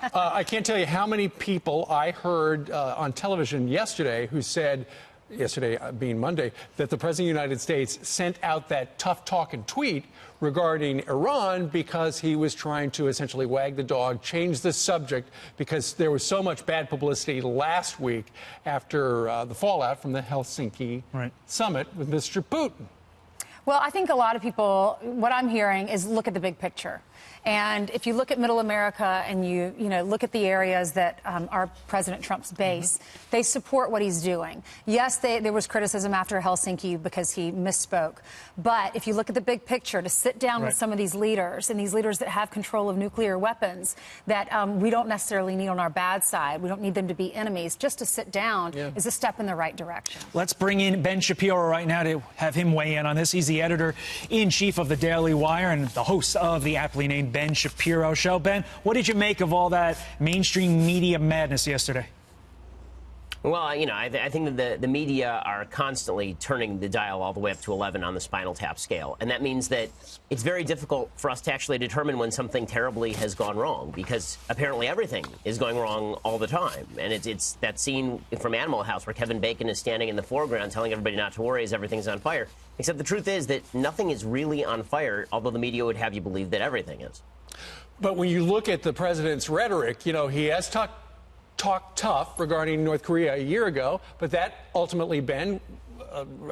I can't tell you how many people I heard on television yesterday who said, yesterday being Monday, that the President of the United States sent out that tough talking tweet regarding Iran because he was trying to essentially wag the dog, change the subject, because there was so much bad publicity last week after the fallout from the Helsinki summit with Mr. Putin. Well, I think a lot of people, what I'm hearing is look at the big picture. And if you look at Middle America and you look at the areas that are President Trump's base, they support what he's doing. Yes, there was criticism after Helsinki because he misspoke. But if you look at the big picture, to sit down with some of these leaders and these leaders that have control of nuclear weapons that we don't necessarily need on our bad side, we don't need them to be enemies, just to sit down is a step in the right direction. Let's bring in Ben Shapiro right now to have him weigh in on this. He's the editor-in-chief of the Daily Wire and the host of the aptly named Ben Shapiro Show. Ben, what did you make of all that mainstream media madness yesterday? Well, I think that the media are constantly turning the dial all the way up to 11 on the spinal tap scale. And that means that it's very difficult for us to actually determine when something terribly has gone wrong, because apparently everything is going wrong all the time. And it's that scene from Animal House where Kevin Bacon is standing in the foreground telling everybody not to worry as everything's on fire. Except the truth is that nothing is really on fire, although the media would have you believe that everything is. But when you look at the president's rhetoric, he has talked tough regarding North Korea a year ago, but that ultimately, Ben,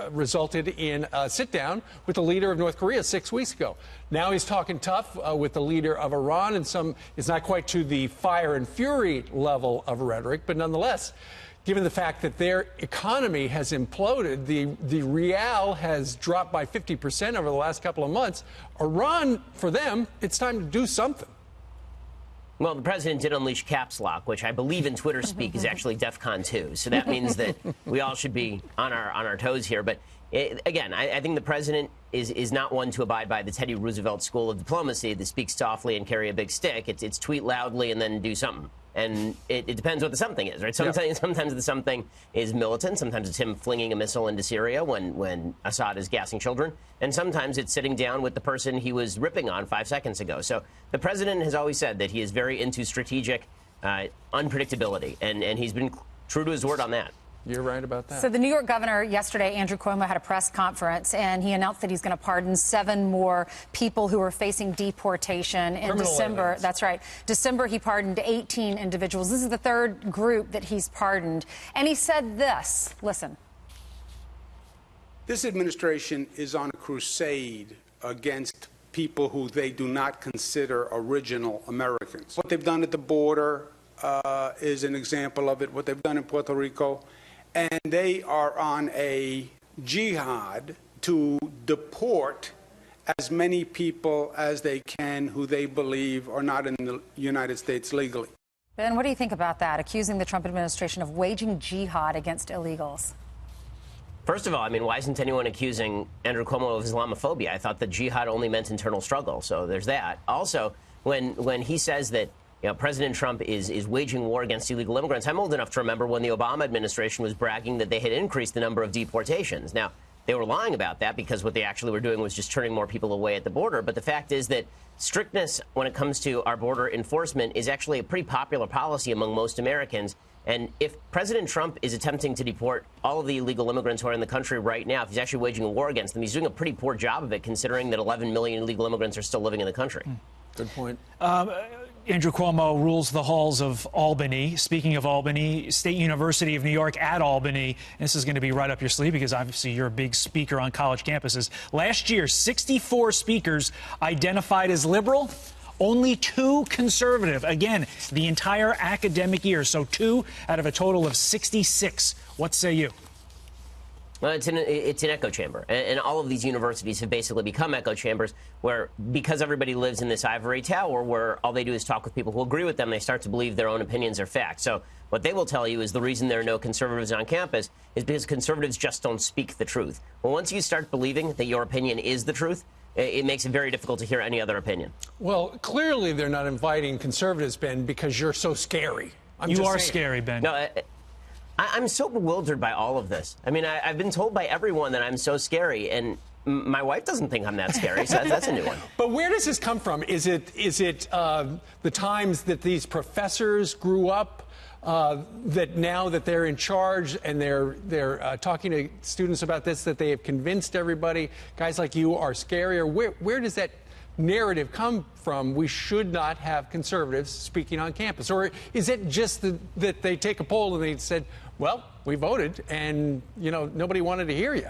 resulted in a sit-down with the leader of North Korea 6 weeks ago. Now he's talking tough with the leader of Iran, and it's not quite to the fire and fury level of rhetoric, but nonetheless, given the fact that their economy has imploded, the rial has dropped by 50% over the last couple of months, Iran, for them, it's time to do something. Well, the president did unleash caps lock, which I believe in Twitter speak is actually DEFCON 2. So that means that we all should be on our toes here. But again, I think the president is not one to abide by the Teddy Roosevelt school of diplomacy that speaks softly and carry a big stick. It's tweet loudly and then do something. And it depends what the something is, right? Sometimes the something is militant. Sometimes it's him flinging a missile into Syria when Assad is gassing children. And sometimes it's sitting down with the person he was ripping on 5 seconds ago. So the president has always said that he is very into strategic unpredictability. And he's been true to his word on that. You're right about that. So the New York governor yesterday, Andrew Cuomo, had a press conference, and he announced that he's going to pardon 7 more people who are facing deportation in December. That's right. December, he pardoned 18 individuals. This is the 3rd group that he's pardoned. And he said this. Listen. This administration is on a crusade against people who they do not consider original Americans. What they've done at the border is an example of it, what they've done in Puerto Rico. And they are on a jihad to deport as many people as they can who they believe are not in the United States legally. Ben, what do you think about that, accusing the Trump administration of waging jihad against illegals? First of all, why isn't anyone accusing Andrew Cuomo of Islamophobia? I thought that jihad only meant internal struggle, so there's that. Also, when he says that President Trump is waging war against illegal immigrants, I'm old enough to remember when the Obama administration was bragging that they had increased the number of deportations. Now, they were lying about that because what they actually were doing was just turning more people away at the border. But the fact is that strictness when it comes to our border enforcement is actually a pretty popular policy among most Americans. And if President Trump is attempting to deport all of the illegal immigrants who are in the country right now, if he's actually waging a war against them, he's doing a pretty poor job of it, considering that 11 million illegal immigrants are still living in the country. Good point. Andrew Cuomo rules the halls of Albany. Speaking of Albany, State University of New York at Albany. This is going to be right up your sleeve because obviously you're a big speaker on college campuses. Last year, 64 speakers identified as liberal, only 2 conservative. Again, the entire academic year. So 2 out of a total of 66. What say you? Well, it's an echo chamber, and all of these universities have basically become echo chambers where, because everybody lives in this ivory tower where all they do is talk with people who agree with them, they start to believe their own opinions are fact. So what they will tell you is the reason there are no conservatives on campus is because conservatives just don't speak the truth. Well, once you start believing that your opinion is the truth, it makes it very difficult to hear any other opinion. Well, clearly they're not inviting conservatives, Ben, because you're so scary. You are scary, Ben. No, I'm so bewildered by all of this. I've been told by everyone that I'm so scary, and My wife doesn't think I'm that scary, so that's a new one. But where does this come from? Is it the times that these professors grew up, that now that they're in charge and they're talking to students about this, that they have convinced everybody, guys like you are scarier? Where does that narrative come from? We should not have conservatives speaking on campus. Or is it just that they take a poll and they said, well, we voted and, nobody wanted to hear you?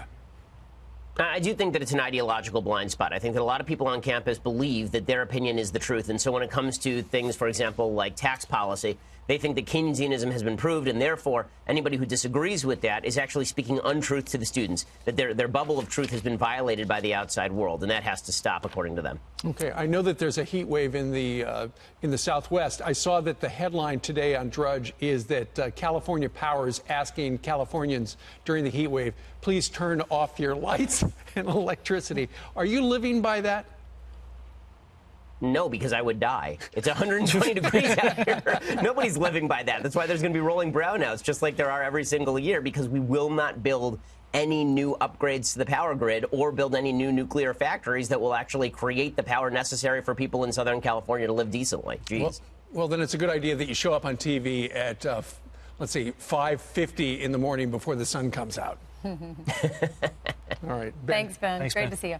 I do think that it's an ideological blind spot. I think that a lot of people on campus believe that their opinion is the truth. And so when it comes to things, for example, like tax policy, they think that Keynesianism has been proved, and therefore anybody who disagrees with that is actually speaking untruth to the students, that their bubble of truth has been violated by the outside world, and that has to stop, according to them. Okay, I know that there's a heat wave in the Southwest. I saw that the headline today on Drudge is that California Power is asking Californians during the heat wave, please turn off your lights and electricity. Are you living by that? No, because I would die. It's 120 degrees out here. Nobody's living by that. That's why there's going to be rolling brownouts, just like there are every single year, because we will not build any new upgrades to the power grid or build any new nuclear factories that will actually create the power necessary for people in Southern California to live decently. Jeez. Well, then it's a good idea that you show up on TV at, let's see, 5:50 in the morning before the sun comes out. All right. Ben. Thanks, Ben. Thanks, Great Ben. to see you.